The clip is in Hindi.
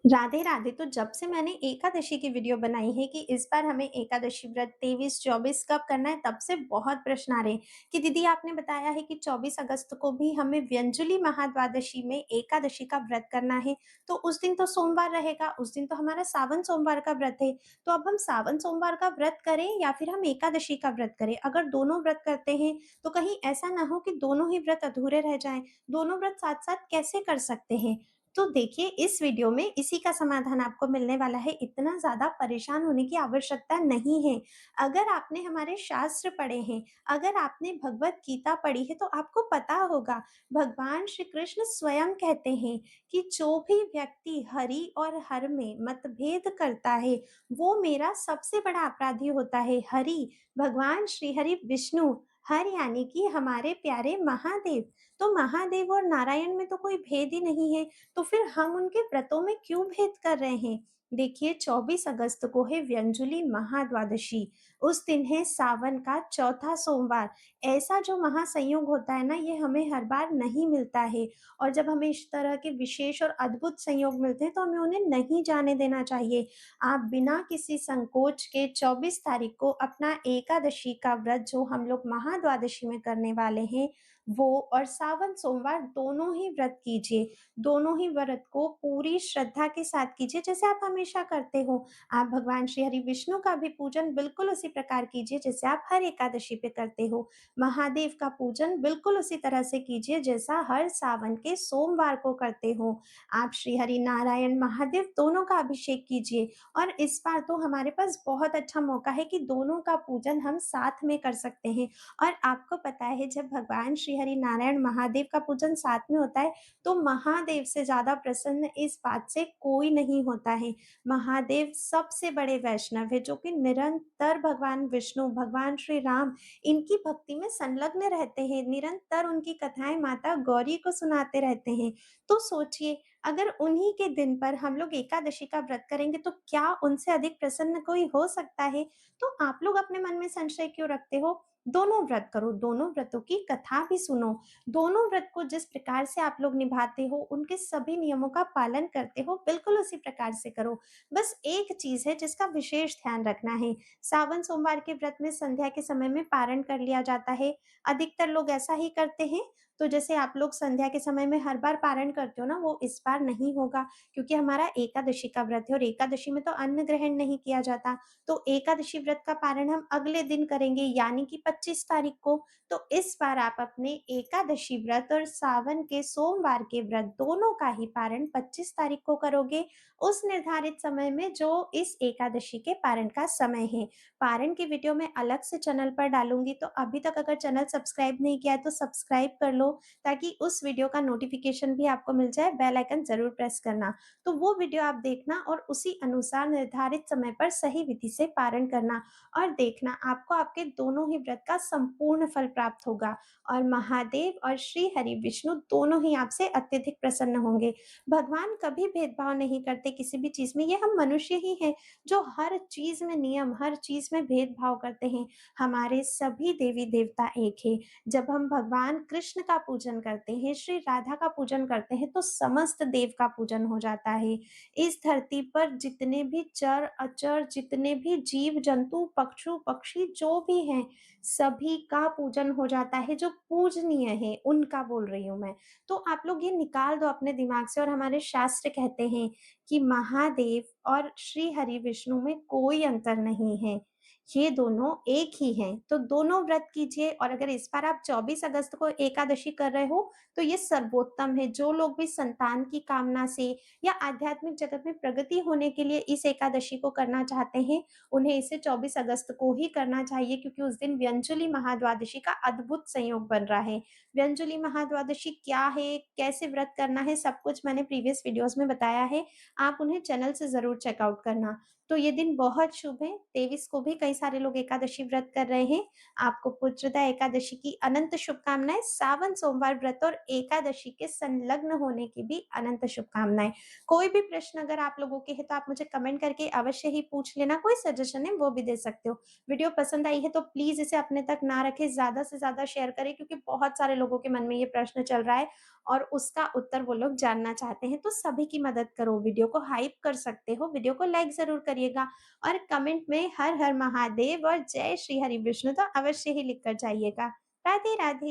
राधे राधे। तो जब से मैंने एकादशी की वीडियो बनाई है कि इस बार हमें एकादशी व्रत 23-24 कब करना है, तब से बहुत प्रश्न आ रहे हैं कि दीदी आपने बताया है कि 24 अगस्त को भी हमें व्यंजुली महाद्वादशी में एकादशी का व्रत करना है। तो उस दिन तो सोमवार रहेगा, उस दिन तो हमारा सावन सोमवार का व्रत है। तो अब हम सावन सोमवार का व्रत करें या फिर हम एकादशी का व्रत करें? अगर दोनों व्रत करते हैं तो कहीं ऐसा ना हो कि दोनों ही व्रत अधूरे रह जाएं। दोनों व्रत साथ साथ कैसे कर सकते हैं? तो देखिए, इस वीडियो में इसी का समाधान आपको मिलने वाला है। इतना ज़्यादा परेशान होने की आवश्यकता नहीं है। अगर आपने हमारे शास्त्र पढ़े हैं, अगर आपने भगवत गीता पढ़ी है, तो आपको पता होगा, भगवान श्री कृष्ण स्वयं कहते हैं कि जो भी व्यक्ति हरि और हर में मतभेद करता है, वो मेरा सबसे बड़ा अपराधी होता है। हरि, भगवान श्री हरि विष्णु, हर यानी कि हमारे प्यारे महादेव। तो महादेव और नारायण में तो कोई भेद ही नहीं है। तो फिर हम उनके व्रतों में क्यों भेद कर रहे हैं? देखिए, 24 अगस्त को है व्यंजुली महाद्वादशी। उस दिन है सावन का चौथा सोमवार। ऐसा जो महासंयोग होता है ना, ये हमें हर बार नहीं मिलता है। और जब हमें इस तरह के विशेष और अद्भुत संयोग मिलते हैं तो हमें उन्हें नहीं जाने देना चाहिए। आप बिना किसी संकोच के 24 तारीख को अपना एकादशी का व्रत, जो हम लोग महाद्वादशी में करने वाले हैं, वो और सावन सोमवार दोनों ही व्रत कीजिए। दोनों ही व्रत को पूरी श्रद्धा के साथ कीजिए, जैसे आप हमेशा करते हो। आप भगवान श्री हरि विष्णु का भी पूजन बिल्कुल उसी प्रकार कीजिए जैसे आप हर एकादशी पे करते हो। महादेव का पूजन बिल्कुल उसी तरह से कीजिए जैसा हर सावन के सोमवार को करते हो। आप श्री हरि नारायण महादेव दोनों का अभिषेक कीजिए। और इस बार तो हमारे पास बहुत अच्छा मौका है कि दोनों का पूजन हम साथ में कर सकते हैं। और आपको पता है, जब भगवान श्री हरि नारायण महादेव का पूजन साथ में होता है, तो महादेव से ज़्यादा प्रसन्न इस बात से कोई नहीं होता है। महादेव सबसे बड़े वैष्णव हैं, जो कि निरंतर भगवान विष्णु, भगवान श्री राम, इनकी भक्ति में संलग्न रहते हैं। निरंतर उनकी कथाएँ माता गौरी को सुनाते रहते हैं। तो सोचिए, अगर उन्हीं के दिन पर हम लोग एकादशी का व्रत करेंगे, तो क्या उनसे अधिक प्रसन्न कोई हो सकता है? तो आप लोग अपने मन में संशय क्यों रखते हो? दोनों व्रत करो, दोनों व्रतों की कथा भी सुनो। दोनों व्रत को जिस प्रकार से आप लोग निभाते हो, उनके सभी नियमों का पालन करते हो, बिल्कुल उसी प्रकार से करो। बस एक चीज़ है जिसका विशेष ध्यान रखना है। सावन सोमवार के व्रत में संध्या के समय में पारण कर लिया जाता है। अधिकतर लोग ऐसा ही करते हैं। तो जैसे आप लोग संध्या के समय में हर बार पारण करते हो ना, वो इस बार नहीं होगा, क्योंकि हमारा एकादशी का व्रत है और एकादशी में तो अन्न ग्रहण नहीं किया जाता। तो एकादशी व्रत का पारण हम अगले दिन करेंगे, यानी कि 25 तारीख को। तो इस बार आप अपने एकादशी व्रत और सावन के सोमवार के व्रत दोनों का ही पारण 25 तारीख को करोगे, उस निर्धारित समय में जो इस एकादशी के पारण का समय है। पारण की वीडियो मैं अलग से चैनल पर डालूंगी, तो अभी तक अगर चैनल सब्सक्राइब नहीं किया है तो सब्सक्राइब कर लो, ताकि उस वीडियो का नोटिफिकेशन भी आपको मिल जाए। बेल आइकन जरूर प्रेस करना। तो वो वीडियो आप देखना और उसी अनुसार निर्धारित समय पर सही विधि से पारण करना। और देखना, आपको आपके दोनों ही व्रत का संपूर्ण फल प्राप्त होगा। और महादेव और श्री हरि विष्णु दोनों ही आपसे अत्यधिक प्रसन्न होंगे। भगवान कभी भेदभाव नहीं करते किसी भी चीज में। ये हम मनुष्य ही हैं जो हर चीज में नियम, हर चीज में भेदभाव करते हैं। हमारे सभी देवी देवता एक है। जब हम भगवान कृष्ण का पूजन करते हैं, श्री राधा का पूजन करते हैं, तो समस्त देव का पूजन हो जाता है। इस धरती पर जितने भी चर अचर, जितने भी जीव जंतु, पक्षु पक्षी जो भी हैं, सभी का पूजन हो जाता है। जो पूजनीय है उनका बोल रही हूँ मैं। तो आप लोग ये निकाल दो अपने दिमाग से। और हमारे शास्त्र कहते हैं कि महादेव और श्री हरि विष्णु में कोई अंतर नहीं है, ये दोनों एक ही हैं। तो दोनों व्रत कीजिए। और अगर इस बार आप 24 अगस्त को एकादशी कर रहे हो, तो ये सर्वोत्तम है। जो लोग भी संतान की कामना से या आध्यात्मिक जगत में प्रगति होने के लिए इस एकादशी को करना चाहते हैं, उन्हें इसे 24 अगस्त को ही करना चाहिए, क्योंकि उस दिन व्यंजुली महाद्वादशी का अद्भुत संयोग बन रहा है। व्यंजुली महाद्वादशी क्या है, कैसे व्रत करना है, सब कुछ मैंने प्रीवियस वीडियोस में बताया है। आप उन्हें चैनल से जरूर चेकआउट करना। तो ये दिन बहुत शुभ है। 23 को भी कई सारे लोग एकादशी व्रत कर रहे हैं। आपको पुत्रदा एकादशी की अनंत शुभकामनाएँ, सावन सोमवार व्रत और एकादशी के संलग्न होने की भी अनंत शुभकामनाएँ। कोई भी प्रश्न अगर आप लोगों के हैं तो आप मुझे कमेंट करके अवश्य ही पूछ लेना, कोई सजेशन है वो भी दे सकते हो। वीडियो पसंद आई है तो प्लीज़ इसे अपने तक ना रखें, ज़्यादा से ज़्यादा शेयर करें क्योंकि बहुत सारे लोगों के मन में ये प्रश्न चल रहा है और उसका उत्तर वो लोग जानना चाहते हैं। तो सभी की मदद करो, वीडियो को हाइप कर सकते हो, वीडियो को लाइक ज़रूर करिएगा और कमेंट में हर हर महादेव और जय श्री हरि विष्णु तो अवश्य ही लिख कर जाइएगा। राधे राधे।